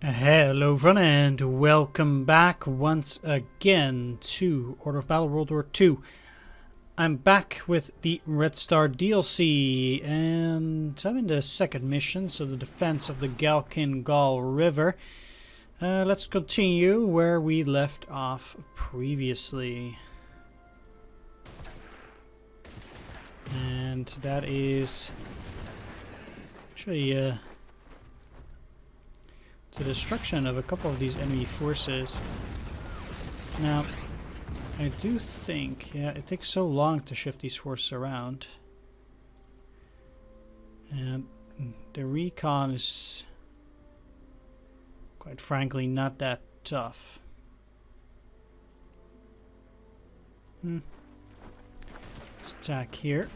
Hello everyone and welcome back once again to Order of Battle World War II. I'm back with the Red Star DLC and I'm in the second mission, so the defense of the Ghalkin Gol River. Let's continue where we left off previously. And that is actually the destruction of a couple of these enemy forces. Now, I do think, it takes so long to shift these forces around. And the recon is, quite frankly, not that tough. Let's attack here.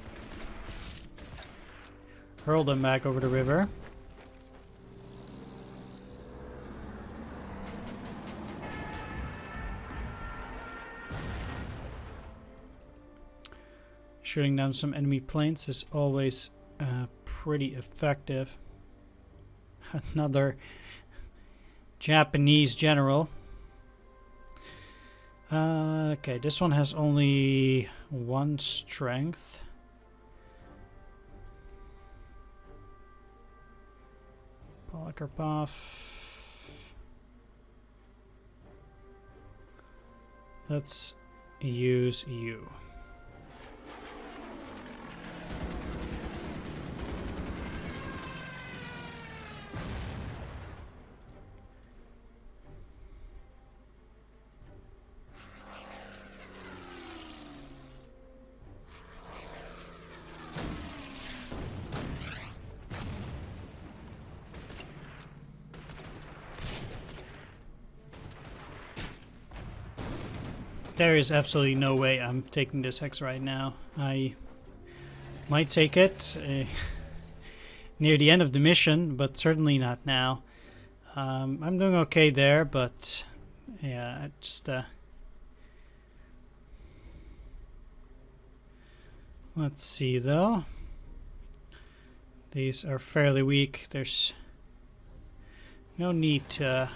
Hurl them back over the river. Shooting down some enemy planes is always pretty effective. Another Japanese general. Okay, this one has only one strength. Polikarpov. Let's use you. There is absolutely no way I'm taking this hex right now. I might take it near the end of the mission, but certainly not now. I'm doing okay there, but yeah, I just let's see though. These are fairly weak. There's no need to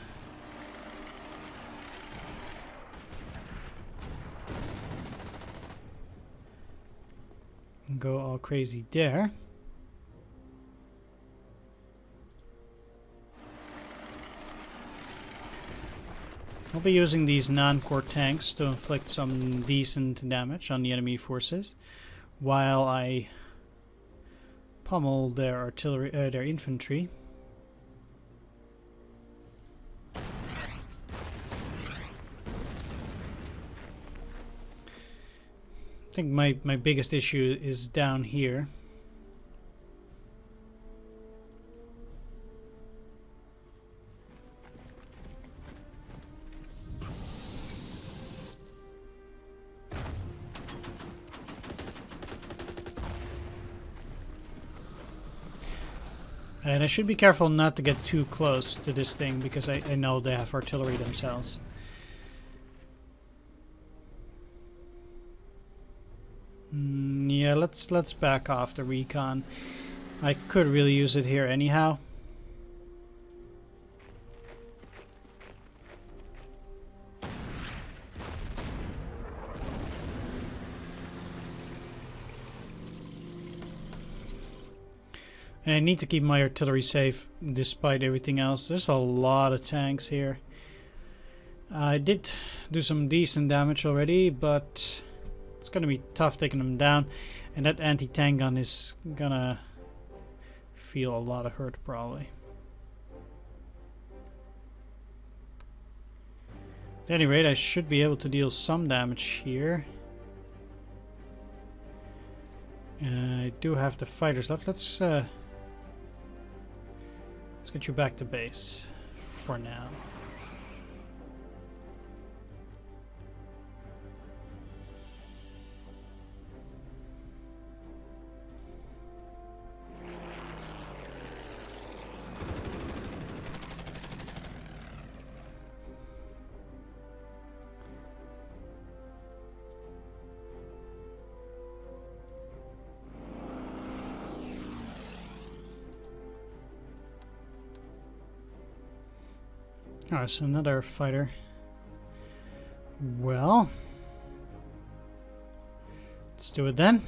go all crazy there. I'll be using these non-core tanks to inflict some decent damage on the enemy forces while I pummel their artillery, their infantry. I think my biggest issue is down here. And I should be careful not to get too close to this thing because I know they have artillery themselves. Yeah, let's back off the recon. I could really use it here anyhow. And I need to keep my artillery safe despite everything else. There's a lot of tanks here. I did do some decent damage already, but it's gonna be tough taking them down, and that anti-tank gun is gonna feel a lot of hurt probably. At any rate, I should be able to deal some damage here. I do have the fighters left. Let's get you back to base for now. Oh, so another fighter. Well, let's do it then.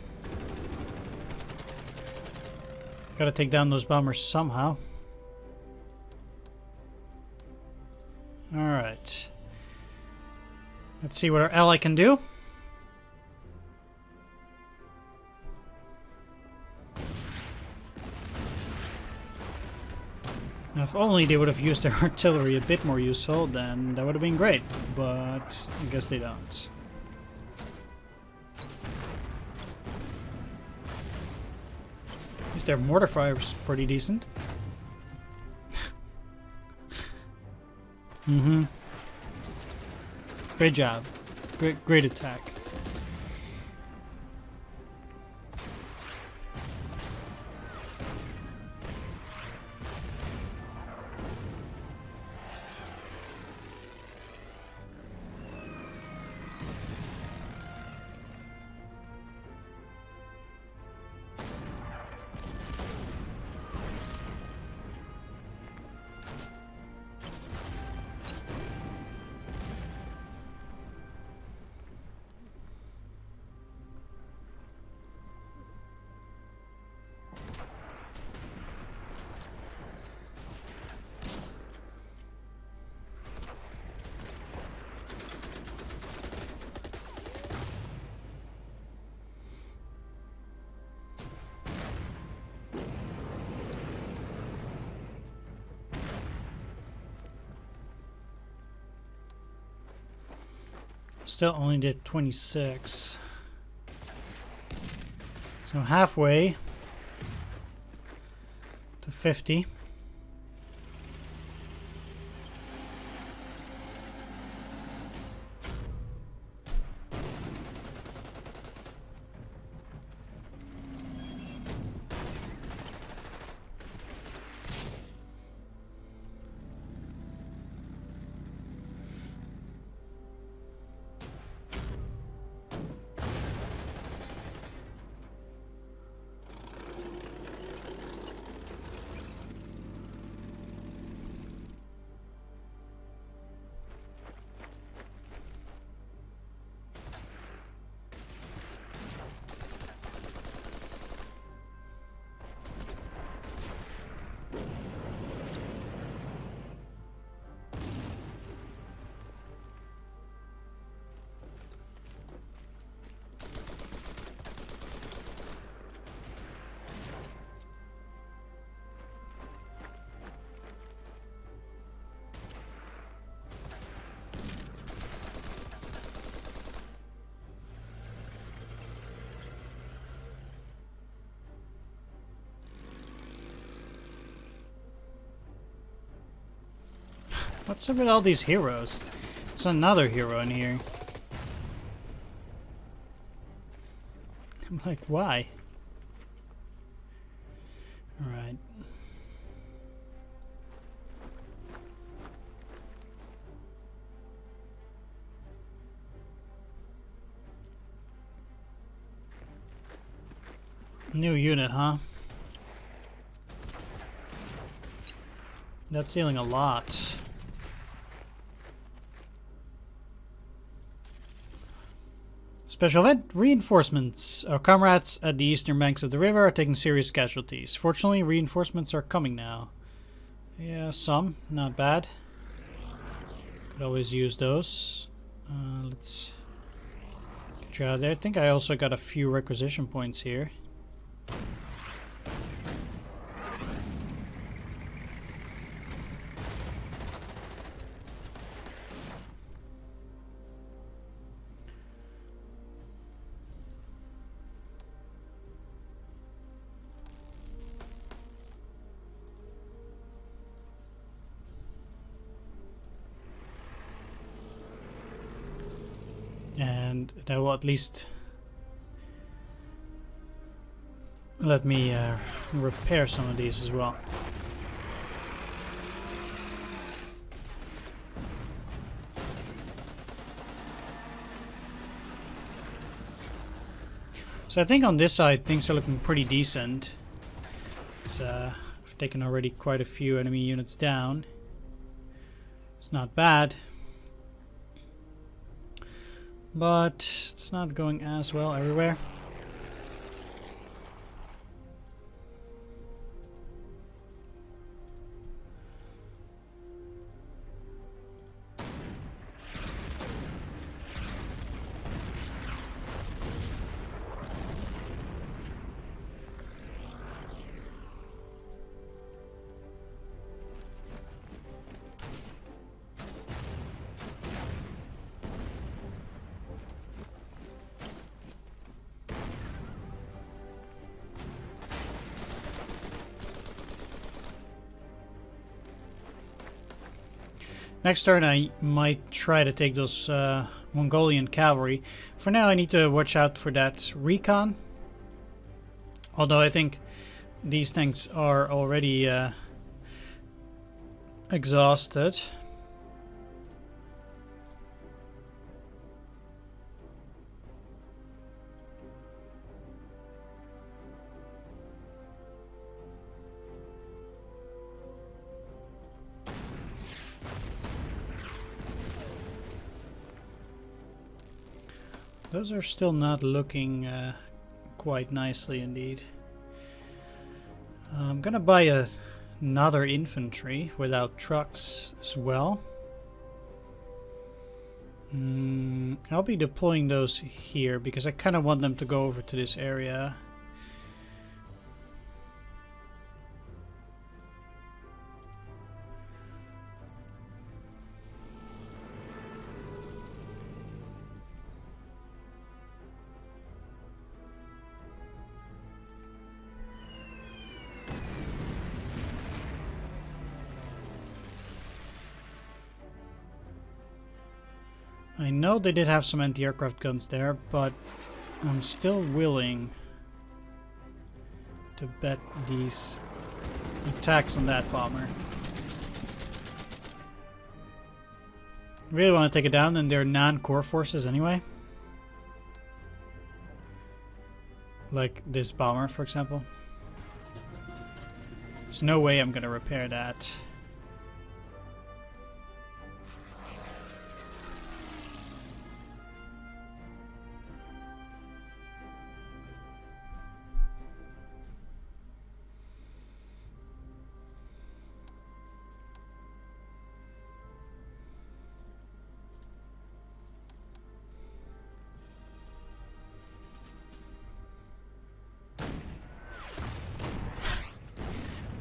Gotta take down those bombers somehow. Alright. Let's see what our ally can do. Now, if only they would have used their artillery a bit more useful, then that would have been great. But I guess they don't. At least their mortar fire was pretty decent. Mm-hmm. Great job. Great attack. Still only did 26. So halfway to 50. What's up with all these heroes? There's another hero in here. I'm like, why? Alright. New unit, huh? That's healing a lot. Special event reinforcements. Our comrades at the eastern banks of the river are taking serious casualties. Fortunately, reinforcements are coming now. Yeah, some. Not bad. Could always use those. Let's get you out of there. I think I also got a few requisition points here. And that will at least let me repair some of these as well. So I think on this side things are looking pretty decent. I've taken already quite a few enemy units down. It's not bad. But it's not going as well everywhere. Next turn I might try to take those Mongolian cavalry. For now I need to watch out for that recon. Although I think these things are already exhausted. Those are still not looking quite nicely indeed. I'm gonna buy another infantry without trucks as well. I'll be deploying those here because I kind of want them to go over to this area. I know they did have some anti-aircraft guns there, but I'm still willing to bet these attacks on that bomber. Really want to take it down, and they're non-core forces anyway. Like this bomber, for example. There's no way I'm gonna repair that.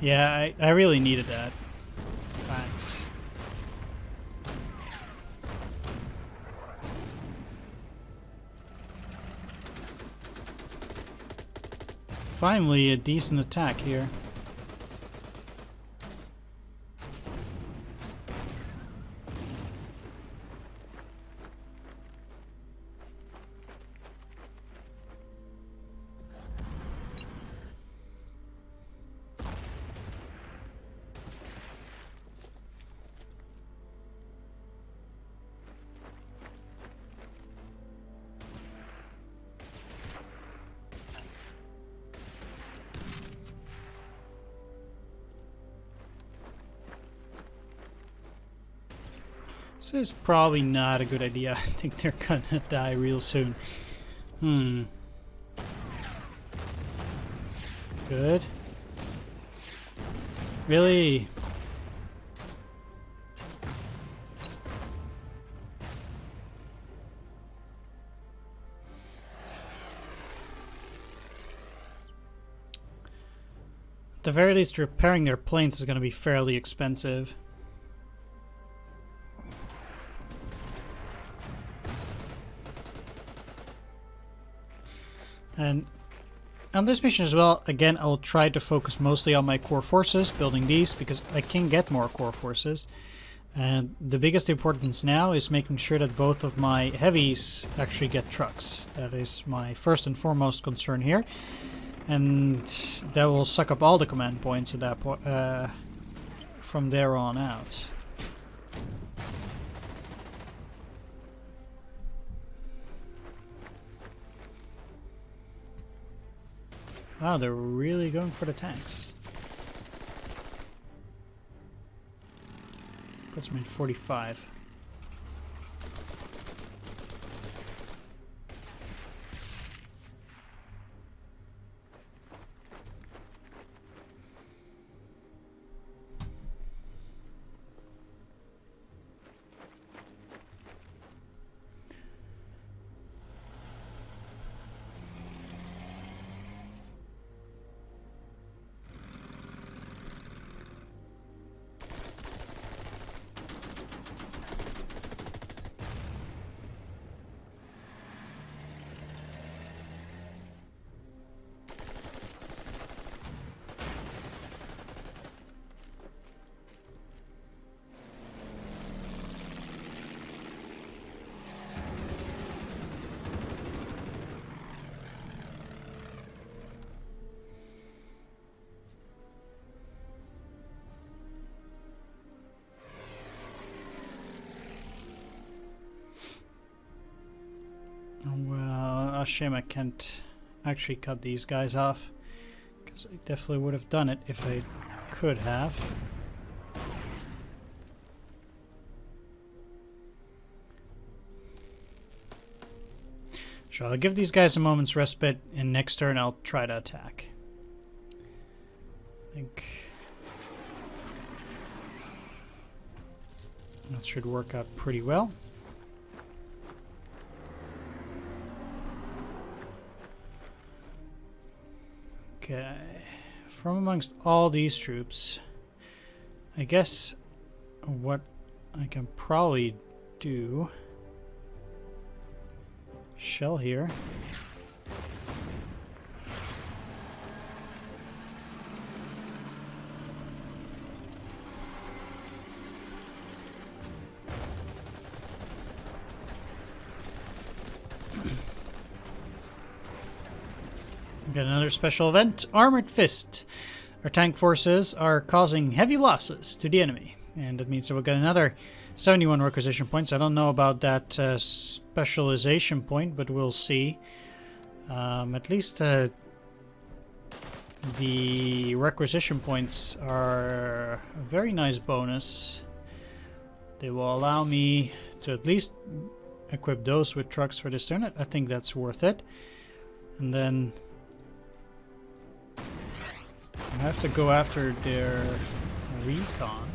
Yeah, I really needed that. Thanks. Finally, a decent attack here. This is probably not a good idea. I think they're gonna die real soon. Good. Really? At the very least, repairing their planes is going to be fairly expensive. And on this mission as well, again, I'll try to focus mostly on my core forces, building these, because I can get more core forces. And the biggest importance now is making sure that both of my heavies actually get trucks. That is my first and foremost concern here. And that will suck up all the command points at that point, from there on out. Wow, they're really going for the tanks. Puts me in 45. Well, a shame I can't actually cut these guys off, because I definitely would have done it if I could have. Sure, I'll give these guys a moment's respite, and next turn I'll try to attack. I think that should work out pretty well. Okay, from amongst all these troops, I guess what I can probably do, shell here. Got another special event, Armored Fist. Our tank forces are causing heavy losses to the enemy, and that means that we'll get another 71 requisition points. I don't know about that specialization point, but we'll see. At least the requisition points are a very nice bonus. They will allow me to at least equip those with trucks for this turn. I think that's worth it. And then I have to go after their recon,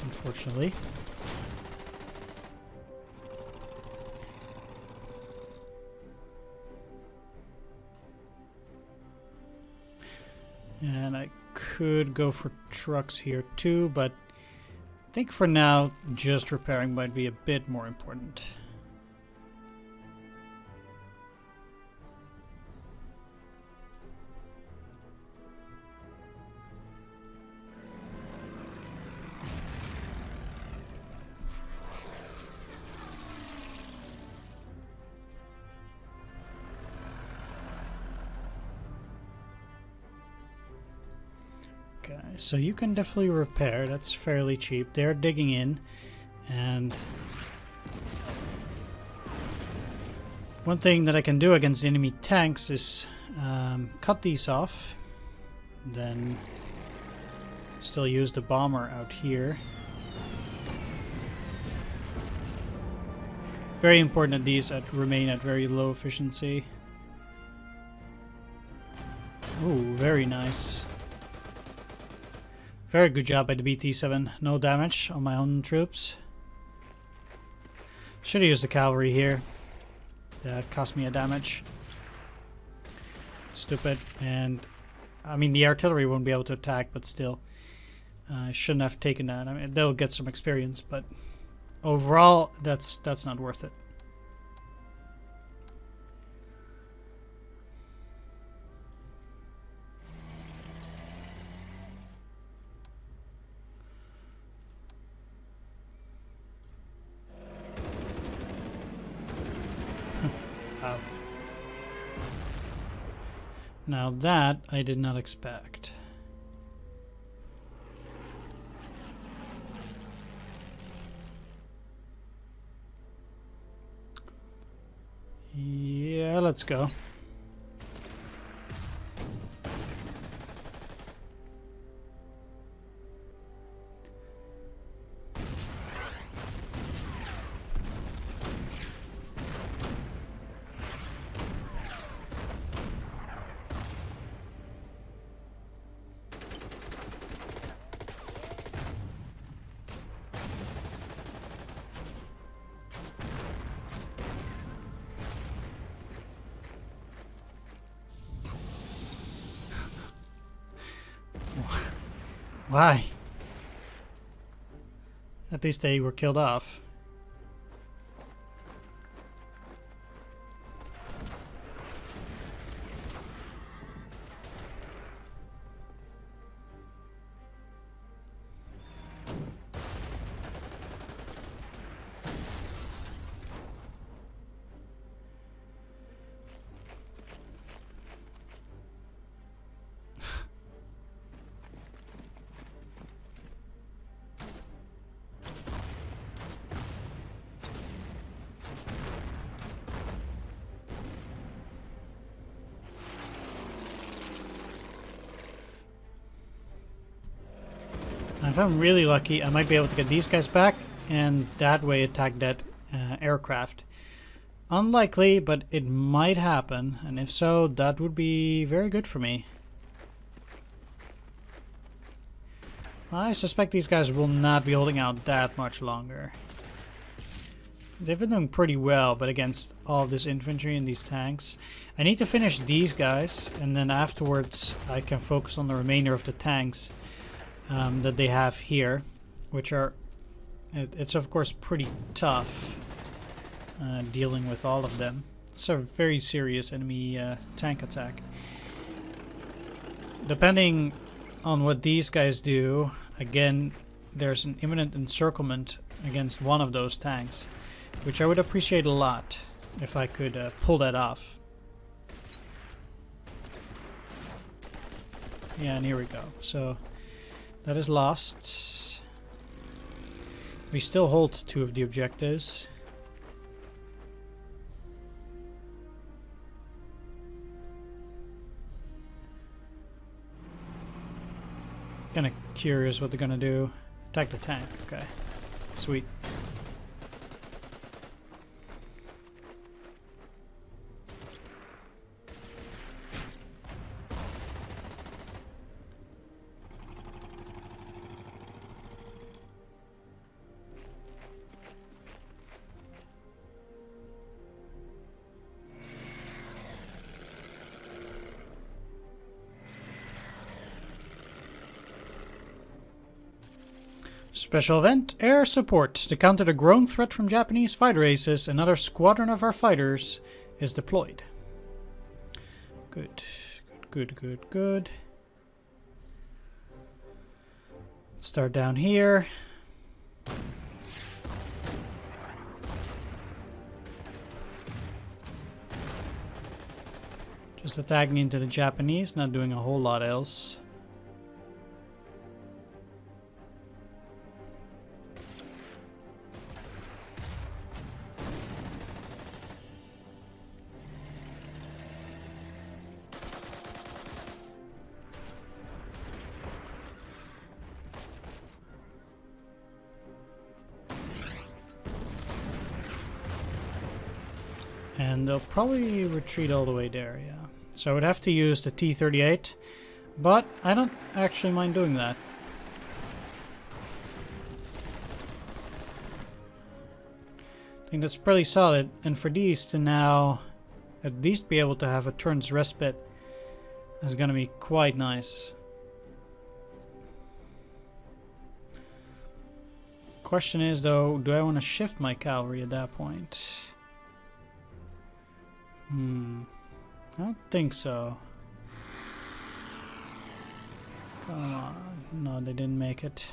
unfortunately. And I could go for trucks here too, but I think for now just repairing might be a bit more important. Okay, so you can definitely repair. That's fairly cheap. They're digging in, and one thing that I can do against enemy tanks is cut these off, then still use the bomber out here. Very important that these remain at very low efficiency. Ooh, very nice. Very good job by the BT-7. No damage on my own troops. Should have used the cavalry here. That cost me a damage. Stupid. And I mean, the artillery won't be able to attack, but still, I shouldn't have taken that. I mean, they'll get some experience, but overall, that's not worth it. Wow. Now that I did not expect. Yeah, let's go. Why? At least they were killed off. If I'm really lucky, I might be able to get these guys back and that way attack that aircraft. Unlikely, but it might happen, and if so, that would be very good for me. I suspect these guys will not be holding out that much longer. They've been doing pretty well, but against all of this infantry and these tanks. I need to finish these guys, and then afterwards I can focus on the remainder of the tanks that they have here, which are, it's of course pretty tough dealing with all of them. It's a very serious enemy tank attack. Depending on what these guys do, again, there's an imminent encirclement against one of those tanks, which I would appreciate a lot if I could pull that off. Yeah, and here we go. So that is lost. We still hold 2 of the objectives. Kinda curious what they're gonna do. Attack the tank, okay. Sweet. Special event, air support. To counter the growing threat from Japanese fighter aces, another squadron of our fighters is deployed. Good, good, good, good, good. Start down here. Just attacking into the Japanese, not doing a whole lot else. And they'll probably retreat all the way there, yeah. So I would have to use the T-38, but I don't actually mind doing that. I think that's pretty solid, and for these to now at least be able to have a turn's respite is going to be quite nice. Question is though, do I want to shift my cavalry at that point? I don't think so. Come on. No, they didn't make it.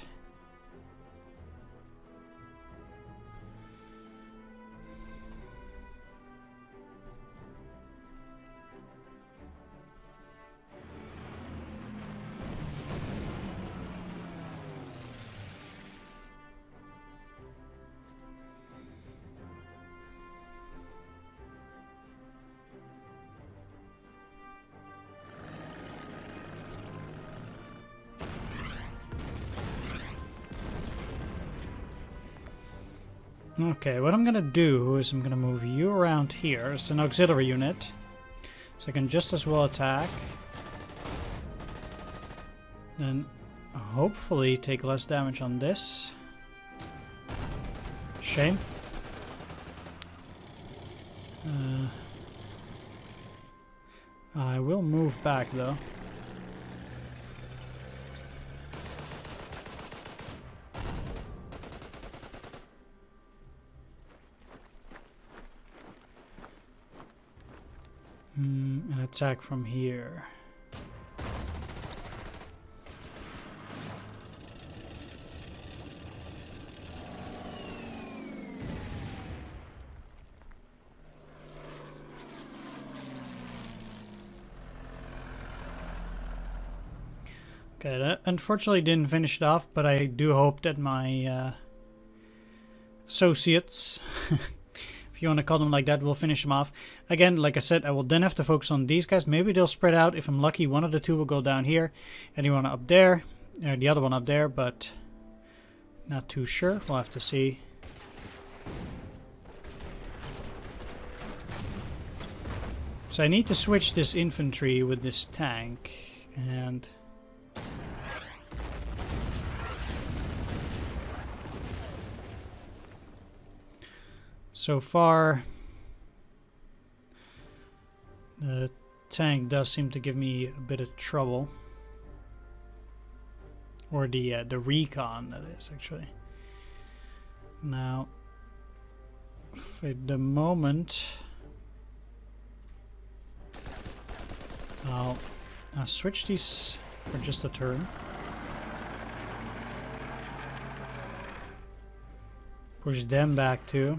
Okay, what I'm gonna do is I'm gonna move you around here as an auxiliary unit, so I can just as well attack. Then hopefully take less damage on this. Shame. I will move back though. and attack from here. Okay, that unfortunately didn't finish it off, but I do hope that my associates, if you want to call them like that, will finish them off. Again, like I said, I will then have to focus on these guys. Maybe they'll spread out. If I'm lucky, one of the two will go down here, and one up there, or the other one up there, but not too sure. We'll have to see. So I need to switch this infantry with this tank, and so far the tank does seem to give me a bit of trouble, or the recon, that is, actually. Now for the moment I'll switch these for just a turn. Push them back too.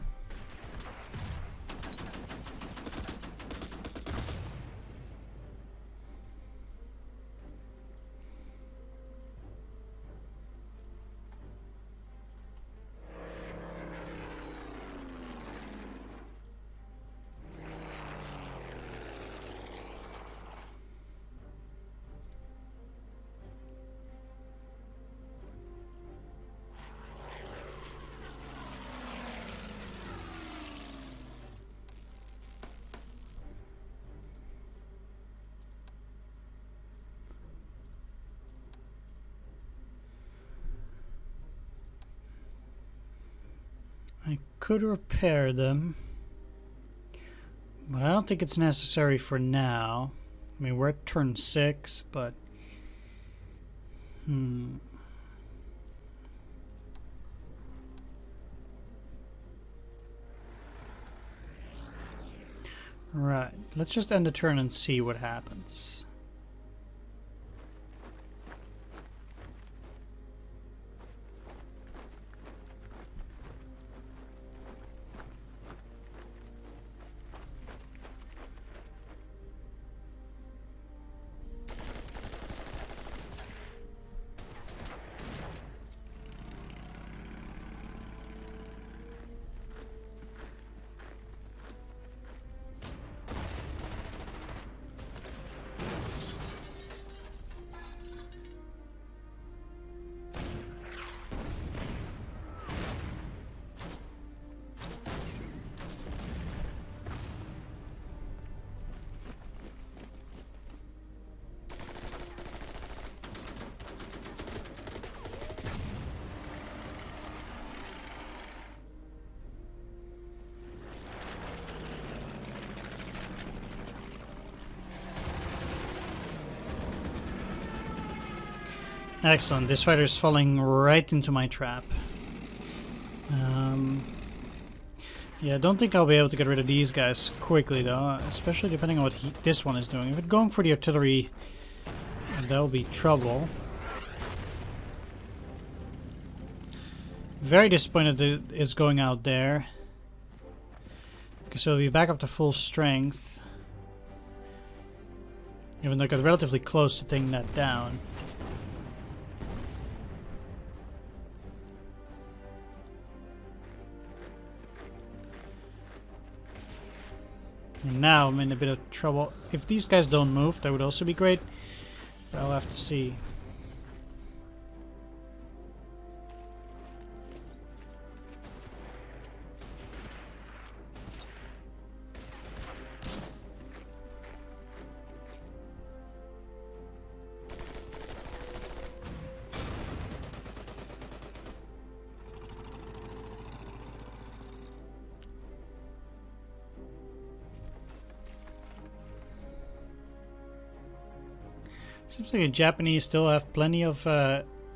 I could repair them, but I don't think it's necessary for now. I mean, we're at turn 6, but right, let's just end the turn and see what happens. Excellent, this fighter is falling right into my trap. Yeah, I don't think I'll be able to get rid of these guys quickly though, especially depending on what this one is doing. If it's going for the artillery, that'll be trouble. Very disappointed that it's going out there. Okay, so we'll be back up to full strength. Even though I got relatively close to taking that down. And now I'm in a bit of trouble. If these guys don't move, that would also be great. But I'll have to see. Seems like the Japanese still have plenty of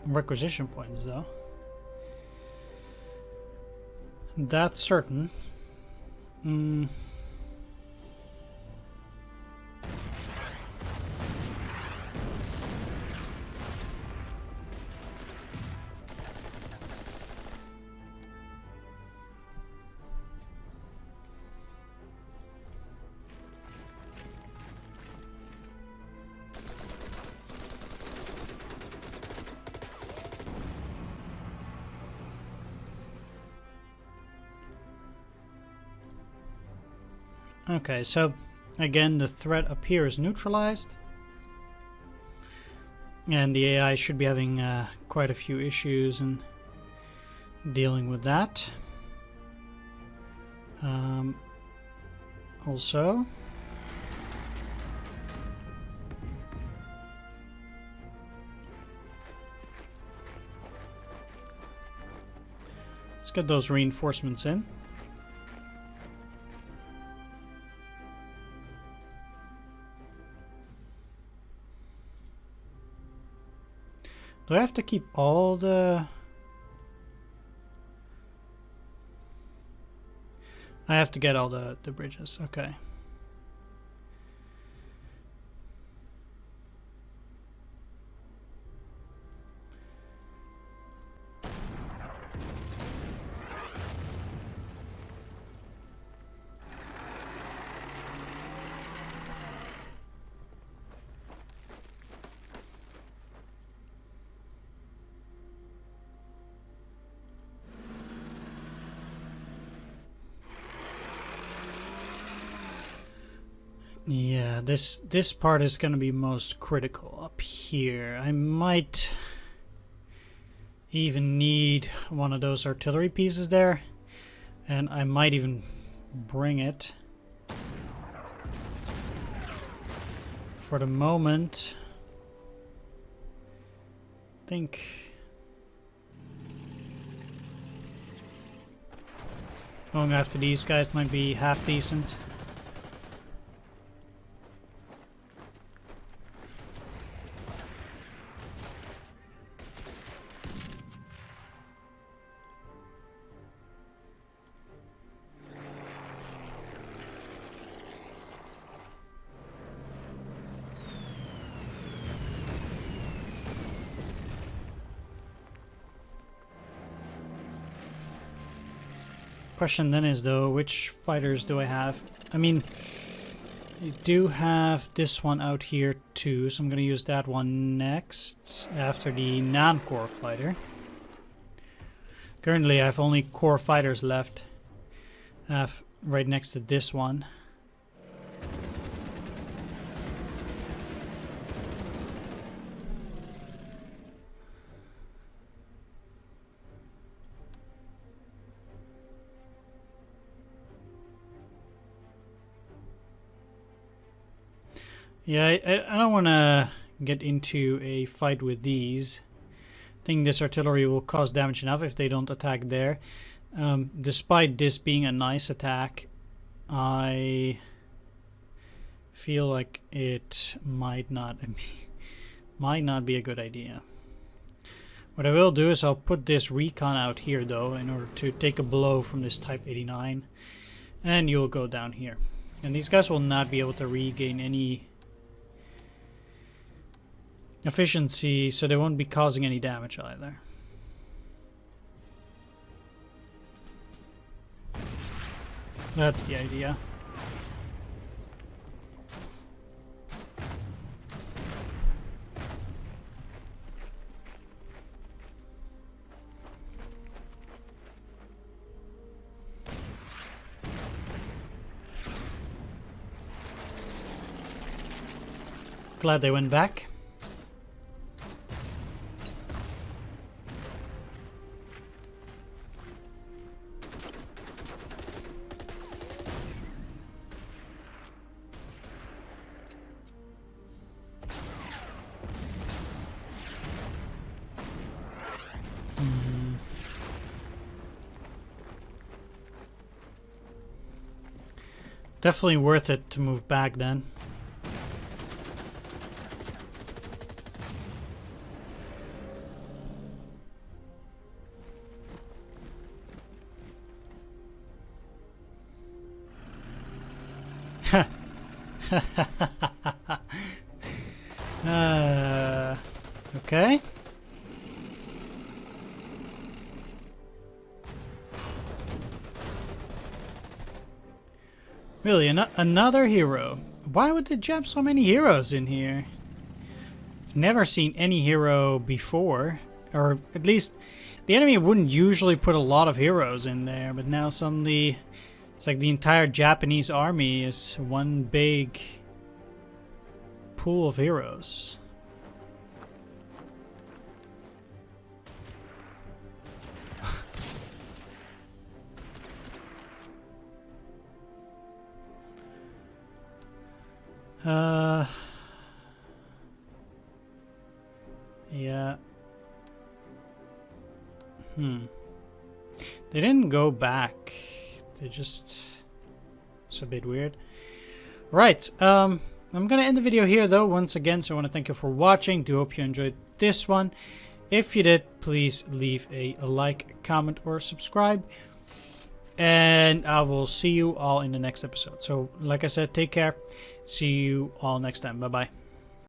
requisition points, though. That's certain. Okay, so again, the threat appears neutralized. And the AI should be having quite a few issues in dealing with that. Also, let's get those reinforcements in. Do I have to keep all the... I have to get all the bridges, okay. Yeah, this part is going to be most critical up here. I might even need one of those artillery pieces there, and I might even bring it. For the moment, I think going after these guys might be half decent. Question then is though, which fighters do I have? I mean, I do have this one out here too, so I'm gonna use that one next after the non-core fighter. Currently I have only core fighters left, right next to this one. Yeah, I don't want to get into a fight with these. I think this artillery will cause damage enough if they don't attack there. Despite this being a nice attack, I feel like it might not be a good idea. What I will do is I'll put this recon out here though in order to take a blow from this Type 89, and you'll go down here. And these guys will not be able to regain any efficiency, so they won't be causing any damage either. That's the idea. Glad they went back. Definitely worth it to move back then. Okay. Really, another hero? Why would they jump so many heroes in here? I've never seen any hero before, or at least the enemy wouldn't usually put a lot of heroes in there, but now suddenly it It's like the entire Japanese army is one big pool of heroes. Yeah. They didn't go back. They just... It's a bit weird. Right. I'm gonna end the video here though once again, so I want to thank you for watching. Do hope you enjoyed this one. If you did, please leave a like, comment, or subscribe. And I will see you all in the next episode. So, like I said, take care. See you all next time. Bye-bye.